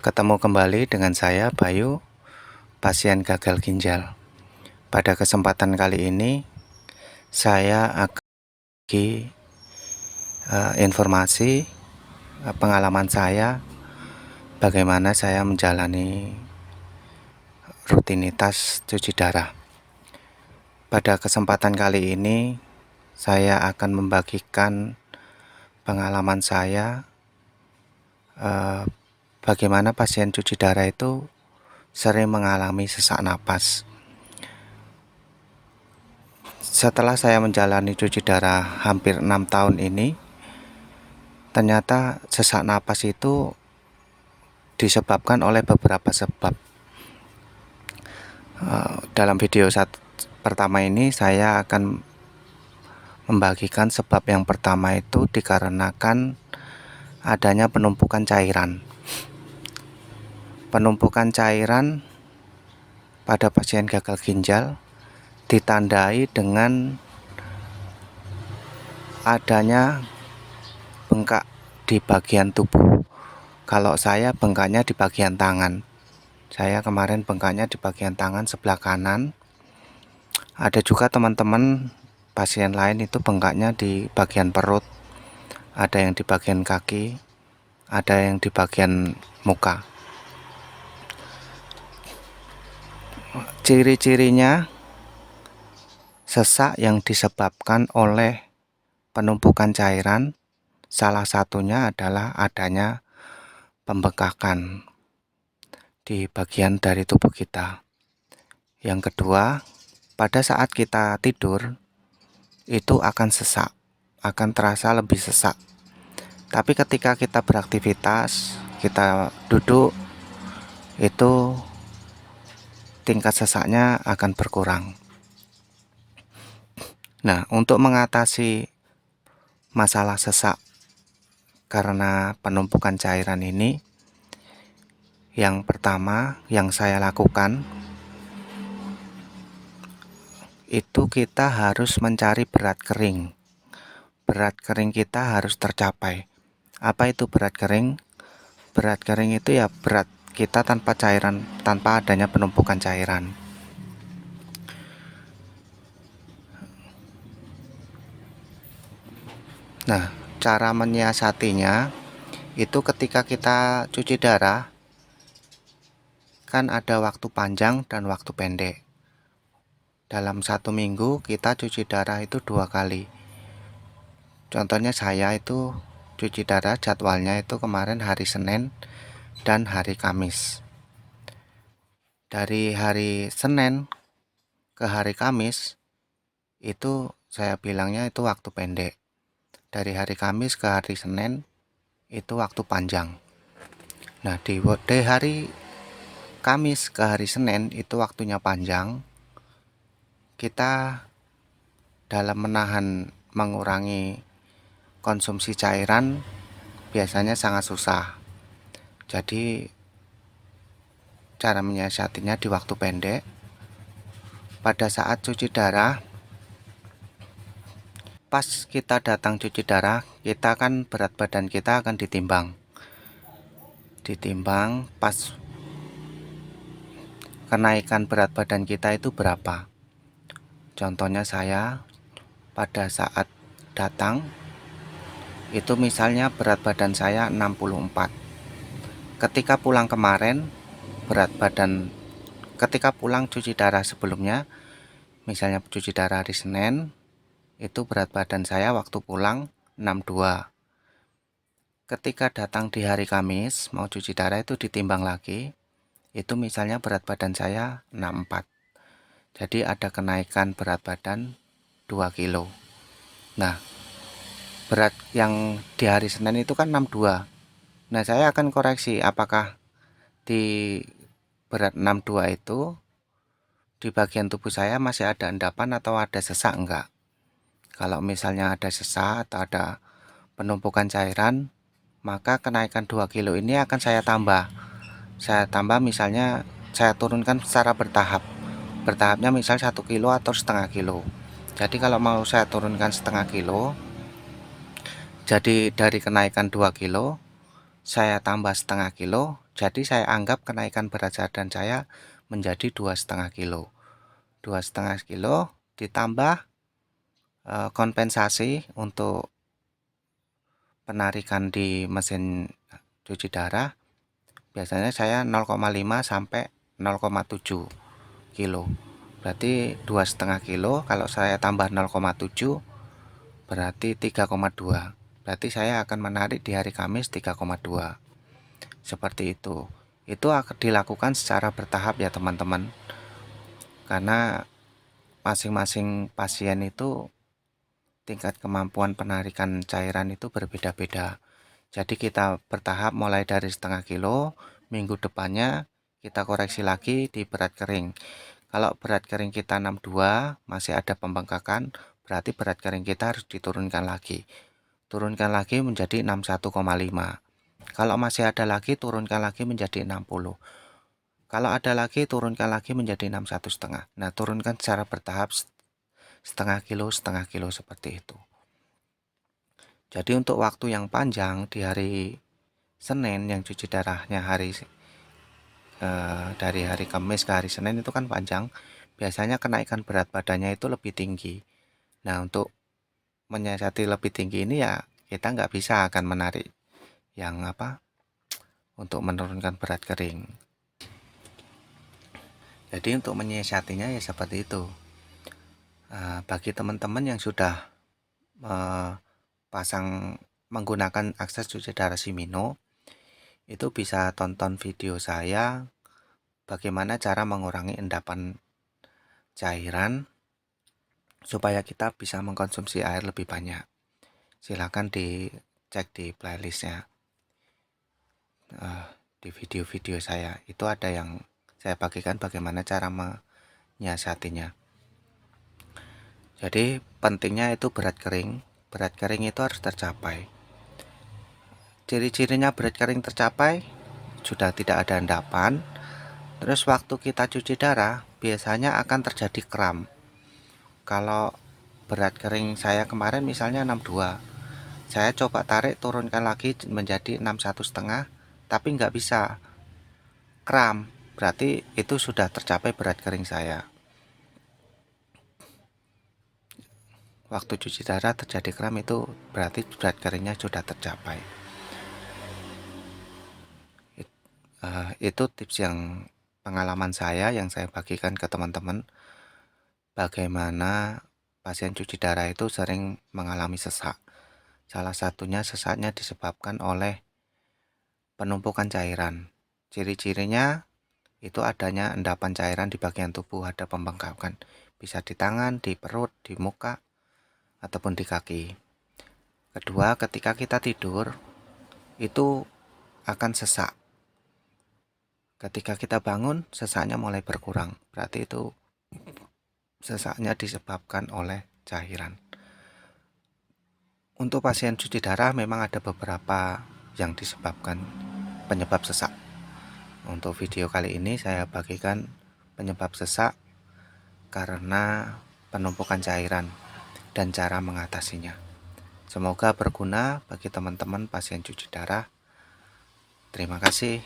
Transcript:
Ketemu kembali dengan saya, Bayu, pasien gagal ginjal. Pada kesempatan kali ini, saya akan bagi informasi pengalaman saya, bagaimana saya menjalani rutinitas cuci darah. Pada kesempatan kali ini, saya akan membagikan pengalaman saya bagaimana pasien cuci darah itu sering mengalami sesak napas. Setelah saya menjalani cuci darah hampir 6 tahun ini, ternyata sesak napas itu disebabkan oleh beberapa sebab. Dalam video pertama ini saya akan membagikan sebab yang pertama itu dikarenakan adanya penumpukan cairan. Penumpukan cairan pada pasien gagal ginjal ditandai dengan adanya bengkak di bagian tubuh. Kalau saya bengkaknya di bagian tangan. Saya kemarin bengkaknya di bagian tangan sebelah kanan. Ada juga teman-teman pasien lain itu bengkaknya di bagian perut. Ada yang di bagian kaki, ada yang di bagian muka. Ciri-cirinya sesak yang disebabkan oleh penumpukan cairan, salah satunya adalah adanya pembengkakan di bagian dari tubuh kita. Yang kedua, pada saat kita tidur itu akan sesak, akan terasa lebih sesak. Tapi ketika kita beraktivitas, kita duduk, itu tingkat sesaknya akan berkurang. Nah, untuk mengatasi masalah sesak karena penumpukan cairan ini, yang pertama yang saya lakukan itu kita harus mencari berat kering. Berat kering kita harus tercapai. Apa itu berat kering? Berat kering itu ya berat kita tanpa cairan, tanpa adanya penumpukan cairan. Nah, cara menyiasatinya itu ketika kita cuci darah kan ada waktu panjang dan waktu pendek. Dalam 1 minggu kita cuci darah itu 2 kali. Contohnya saya itu cuci darah jadwalnya itu kemarin hari Senin dan hari Kamis. Dari hari Senin ke hari Kamis itu saya bilangnya itu waktu pendek. Dari hari Kamis ke hari Senin itu waktu panjang. Nah, di hari Kamis ke hari Senin itu waktunya panjang. Kita dalam mengurangi konsumsi cairan biasanya sangat susah. Jadi cara menyiasatinya di waktu pendek. Pada saat cuci darah, pas kita datang cuci darah, kita kan berat badan kita akan ditimbang pas kenaikan berat badan kita itu berapa. Contohnya saya pada saat datang itu misalnya berat badan saya 64. Ketika pulang kemarin ketika pulang cuci darah sebelumnya, misalnya cuci darah hari Senin, itu berat badan saya waktu pulang 62. Ketika datang di hari Kamis mau cuci darah itu ditimbang lagi, itu misalnya berat badan saya 64. Jadi ada kenaikan berat badan 2 kilo. Nah, berat yang di hari Senin itu kan 62. Nah, saya akan koreksi apakah di berat 62 itu di bagian tubuh saya masih ada endapan atau ada sesak enggak. Kalau misalnya ada sesak atau ada penumpukan cairan, maka kenaikan 2 kilo ini akan saya tambah. Saya tambah misalnya saya turunkan secara bertahap. Bertahapnya misal 1 kilo atau setengah kilo. Jadi kalau mau saya turunkan setengah kilo, jadi dari kenaikan 2 kilo saya tambah setengah kilo, Jadi saya anggap kenaikan berat badan saya menjadi 2,5 kilo. 2,5 kilo ditambah kompensasi untuk penarikan di mesin cuci darah. Biasanya saya 0,5 sampai 0,7 kilo. Berarti 2,5 kilo kalau saya tambah 0,7 berarti 3,2. Berarti saya akan menarik di hari Kamis 3,2. Seperti itu. Itu akan dilakukan secara bertahap ya teman-teman. Karena masing-masing pasien itu tingkat kemampuan penarikan cairan itu berbeda-beda. Jadi kita bertahap mulai dari 0,5 kilo, minggu depannya kita koreksi lagi di berat kering. Kalau berat kering kita 62 masih ada pembengkakan, berarti berat kering kita harus diturunkan lagi. Turunkan lagi menjadi 61,5. Kalau masih ada lagi, turunkan lagi menjadi 60. Kalau ada lagi, turunkan lagi menjadi 61,5. Nah, turunkan secara bertahap setengah kilo seperti itu. Jadi untuk waktu yang panjang di hari Senin yang cuci darahnya dari hari Kamis ke hari Senin itu kan panjang. Biasanya kenaikan berat badannya itu lebih tinggi. Nah, untuk menyiasati lebih tinggi ini ya kita nggak bisa akan menarik yang untuk menurunkan berat kering. Jadi untuk menyiasatinya ya seperti itu. Bagi teman-teman yang sudah menggunakan akses cuci darah Shimino, itu bisa tonton video saya bagaimana cara mengurangi endapan cairan supaya kita bisa mengkonsumsi air lebih banyak. Silakan dicek di playlistnya. Di video-video saya itu ada yang saya bagikan bagaimana cara menyiasatinya. Jadi pentingnya itu berat kering itu harus tercapai. Ciri-cirinya berat kering tercapai sudah tidak ada endapan. Terus waktu kita cuci darah biasanya akan terjadi kram. Kalau berat kering saya kemarin misalnya 62, saya coba tarik turunkan lagi menjadi 61,5, tapi nggak bisa, kram. Berarti itu sudah tercapai berat kering saya. Waktu cuci darah terjadi kram itu berarti berat keringnya sudah tercapai. Itu tips yang pengalaman saya yang saya bagikan ke teman-teman. Bagaimana pasien cuci darah itu sering mengalami sesak. Salah satunya sesaknya disebabkan oleh penumpukan cairan. Ciri-cirinya itu adanya endapan cairan di bagian tubuh, ada pembengkakan. Bisa di tangan, di perut, di muka, ataupun di kaki. Kedua, ketika kita tidur, itu akan sesak. Ketika kita bangun, sesaknya mulai berkurang. Berarti itu sesaknya disebabkan oleh cairan. Untuk pasien cuci darah memang ada beberapa yang disebabkan penyebab sesak. Untuk video kali ini saya bagikan penyebab sesak karena penumpukan cairan dan cara mengatasinya. Semoga berguna bagi teman-teman pasien cuci darah. Terima kasih.